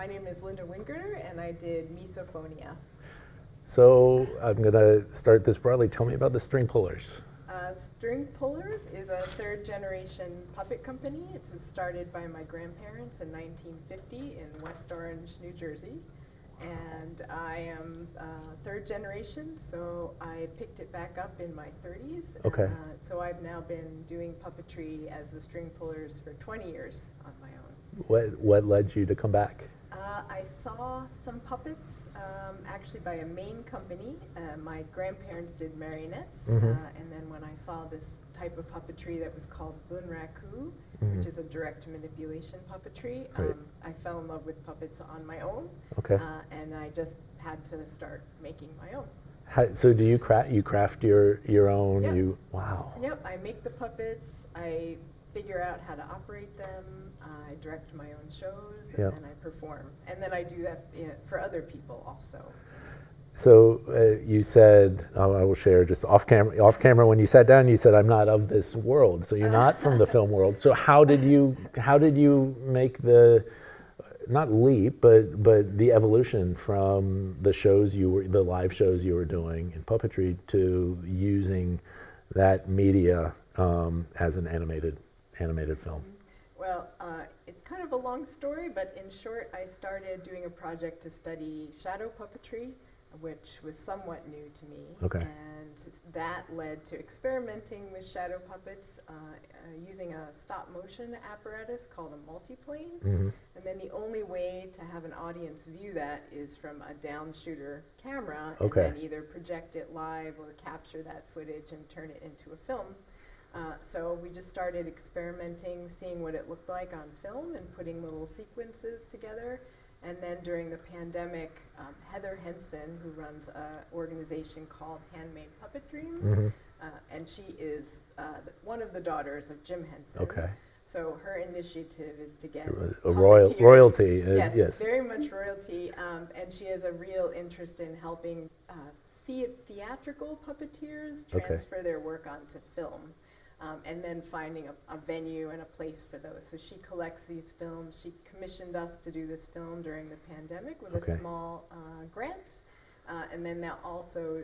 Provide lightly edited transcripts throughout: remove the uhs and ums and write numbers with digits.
My name is Linda Wingerter, and I did Misophonia. So I'm going to start this broadly. Tell me about the String Pullers. String Pullers is a third-generation puppet company. It was started by my grandparents in 1950 in West Orange, New Jersey. And I am third generation, so I picked it back up in my 30s. Okay. So I've now been doing puppetry as the String Pullers for 20 years on my own. What led you to come back? I saw some puppets actually by a Maine company. My grandparents did marionettes, and then when I saw this type of puppetry that was called bunraku, which is a direct manipulation puppetry, Right. I fell in love with puppets on my own, Okay. and I just had to start making my own. So do you craft your own? Yep. Wow. Yep, I make the puppets, I figure out how to operate them, I direct my own shows, Yep. and then I perform. And then I do that for other people also. So you said, I will share just off camera when you sat down, you said, I'm not of this world. So you're not from the film world. So how did you make the, not leap, but the evolution from the live shows you were doing in puppetry to using that media as an animated film? Well, it's kind of a long story, but in short, I started doing a project to study shadow puppetry, which was somewhat new to me. Okay. And that led to experimenting with shadow puppets using a stop motion apparatus called a multiplane. And then the only way to have an audience view that is from a down shooter camera, Okay. and then either project it live or capture that footage and turn it into a film. So we just started experimenting, seeing what it looked like on film and putting little sequences together. And then during the pandemic, Heather Henson, who runs an organization called Handmade Puppet Dreams, and she is one of the daughters of Jim Henson. Okay. So her initiative is to get A royalty. Yes. Very much royalty, and she has a real interest in helping theatrical puppeteers Okay. transfer their work onto film. And then finding a venue and a place for those. So she collects these films. She commissioned us to do this film during the pandemic with Okay. a small grant. And then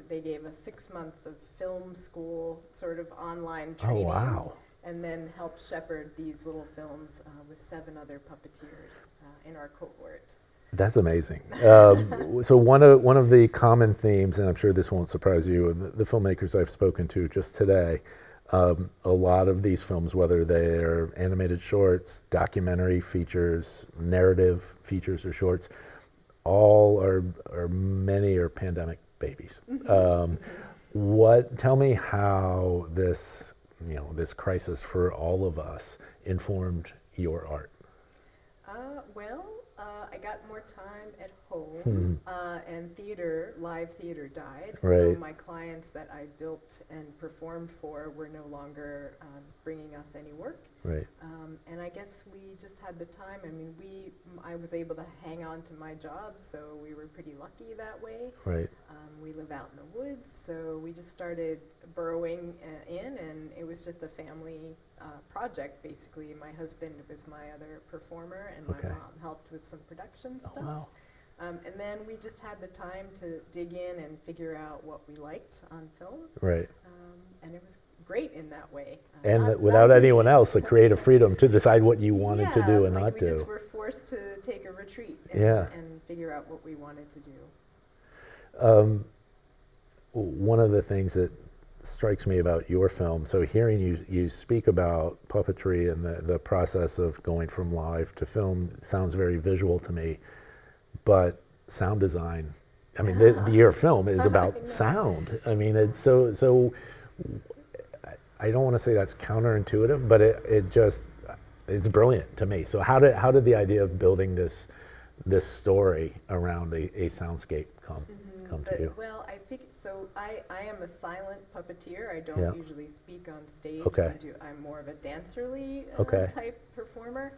they gave us 6 months of film school, sort of online training. Oh, wow. And then helped shepherd these little films with 7 other puppeteers in our cohort. That's amazing. So one of the common themes, and I'm sure this won't surprise you, the filmmakers I've spoken to just today, a lot of these films, whether they're animated shorts, documentary features, narrative features or shorts, many are pandemic babies. Tell me how this crisis for all of us informed your art. I got more time at home, and live theater died. Right. So my clients that I built and performed for were no longer bringing us any work. Right. And I guess we just had the time. I mean, I was able to hang on to my job, so we were pretty lucky that way. Right. We live out in the woods, so we just started burrowing in, and it was just a family project, basically. My husband was my other performer, and Okay. my mom helped with some production stuff. Oh, wow. And then we just had the time to dig in and figure out what we liked on film. Right. And it was great in that way. And without anyone else, the creative freedom to decide what you wanted to do and not we do. just were forced to take a retreat and, Yeah. and figure out what we wanted to do. One of the things that strikes me about your film, so hearing you speak about puppetry and the process of going from live to film sounds very visual to me, but sound design, I mean, your film is about sound. I mean, it's so I don't want to say that's counterintuitive, but it's brilliant to me. So how did the idea of building this story around a soundscape come to you? Well, I am a silent puppeteer. I don't usually speak on stage. Okay. I'm more of a dancerly type performer.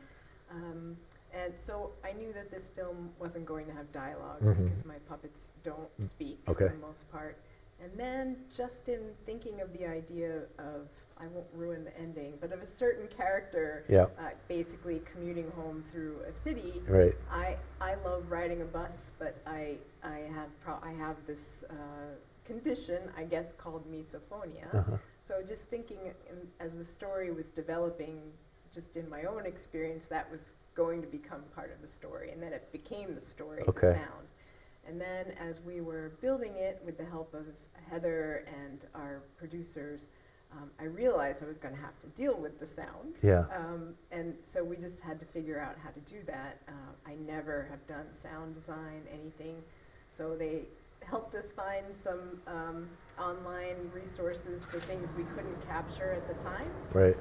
And so I knew that this film wasn't going to have dialogue because my puppets don't speak for the most part. And then just in thinking of the idea of I won't ruin the ending, but of a certain character, Yeah. basically commuting home through a city. Right. I love riding a bus, but I have this condition, I guess, called misophonia. Uh-huh. So just thinking as the story was developing, just in my own experience, that was going to become part of the story, and then it became the story, Okay. the sound. And then as we were building it with the help of Heather and our producers, I realized I was going to have to deal with the sounds. Yeah. And so we just had to figure out how to do that. I never have done sound design, anything. So they helped us find some online resources for things we couldn't capture at the time. Right.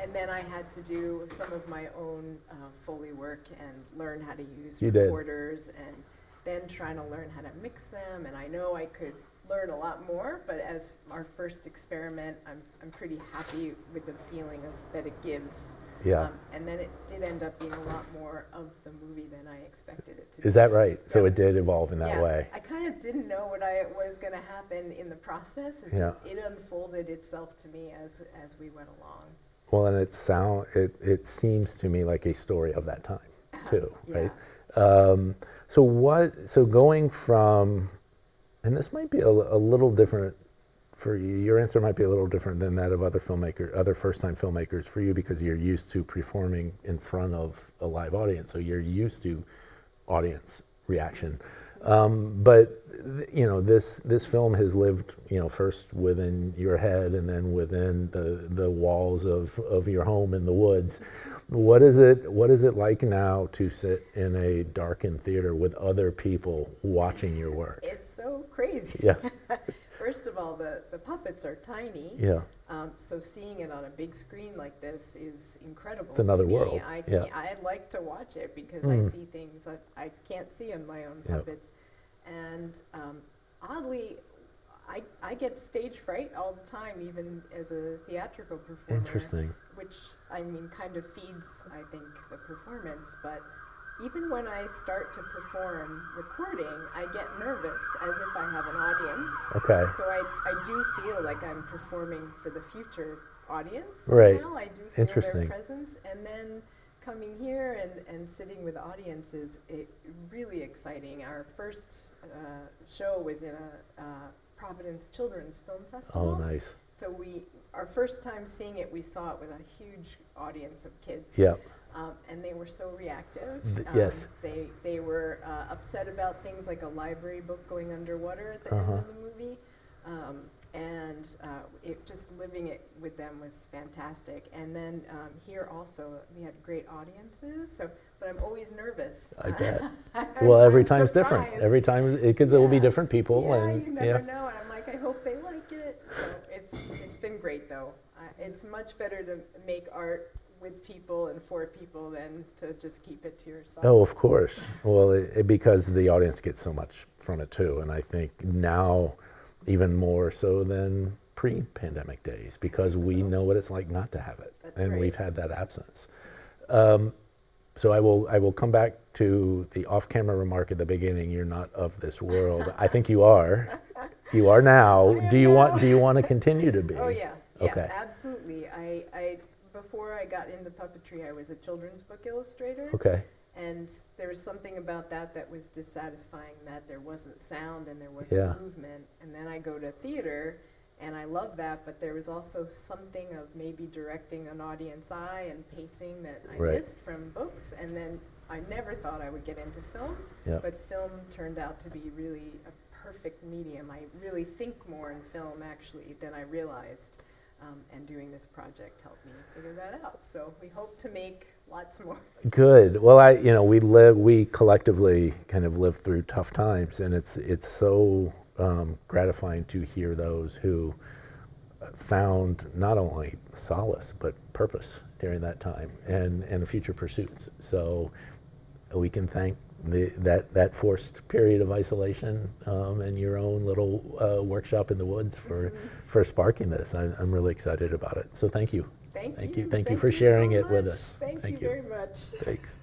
And then I had to do some of my own Foley work and learn how to use You did. recorders, and then trying to learn how to mix them. And I know I could learn a lot more, but as our first experiment, I'm pretty happy with the feeling that it gives. Yeah. And then it did end up being a lot more of the movie than I expected it to be. Is that right? So Yeah. it did evolve in that Yeah. way. I kind of didn't know what was going to happen in the process. It's Yeah. just, it unfolded itself to me as we went along. Well, and it seems to me like a story of that time too, Yeah. right? So going from, and this might be a little different for you, your answer might be a little different than that of other first-time filmmakers for you, because you're used to performing in front of a live audience, so you're used to audience reaction. But this film has lived, first within your head and then within the walls of your home in the woods. What is it like now to sit in a darkened theater with other people watching your work? It's so crazy. Yeah. First of all, the puppets are tiny. Yeah. So seeing it on a big screen like this is incredible. It's another to me. world. I like to watch it because I see things that I can't see in my own Yep. puppets. And oddly, I get stage fright all the time, even as a theatrical performer. Interesting. Which, I mean, kind of feeds, I think, the performance. But even when I start to perform recording, I get nervous as if I have an audience. Okay. So I do feel like I'm performing for the future audience. Right. Now I do feel Interesting. their presence. And then coming here and sitting with audiences, it really exciting. Our first show was in a Providence Children's Film Festival. Oh, nice. So our first time seeing it, we saw it with a huge audience of kids. Yep. And they were so reactive. Yes. They were upset about things like a library book going underwater at the end of the movie. And it just living it with them was fantastic. And then here also, we had great audiences. But I'm always nervous. I bet. Well, every I'm time's different. surprised. Every time, because there will be different people. Yeah, and you never know. And I'm like, I hope they like it. So it's been great though. It's much better to make art with people and for people than to just keep it to yourself. Oh, of course. Well, because the audience gets so much from it too, and I think now even more so than pre-pandemic days, because we know what it's like not to have it. That's And right. we've had that absence. So I will come back to the off-camera remark at the beginning. You're not of this world. I think you are. You are now. Do you want to continue to be? Oh yeah, Okay. absolutely. I before I got into puppetry, I was a children's book illustrator. Okay. And there was something about that was dissatisfying, that there wasn't sound and there wasn't Yeah. movement. And then I go to theater, and I love that, but there was also something of maybe directing an audience eye and pacing that I Right. missed from books. And then I never thought I would get into film, Yeah. but film turned out to be really a perfect medium. I really think more in film actually than I realized. And doing this project helped me figure that out. So we hope to make lots more. Good. Well, we collectively kind of live through tough times, and it's so gratifying to hear those who found not only solace but purpose during that time and future pursuits. So we can thank that forced period of isolation and your own little workshop in the woods for sparking this. I'm really excited about it. So thank you. Thank you. Thank you for sharing so it with much. us. Thank you very much. Thanks.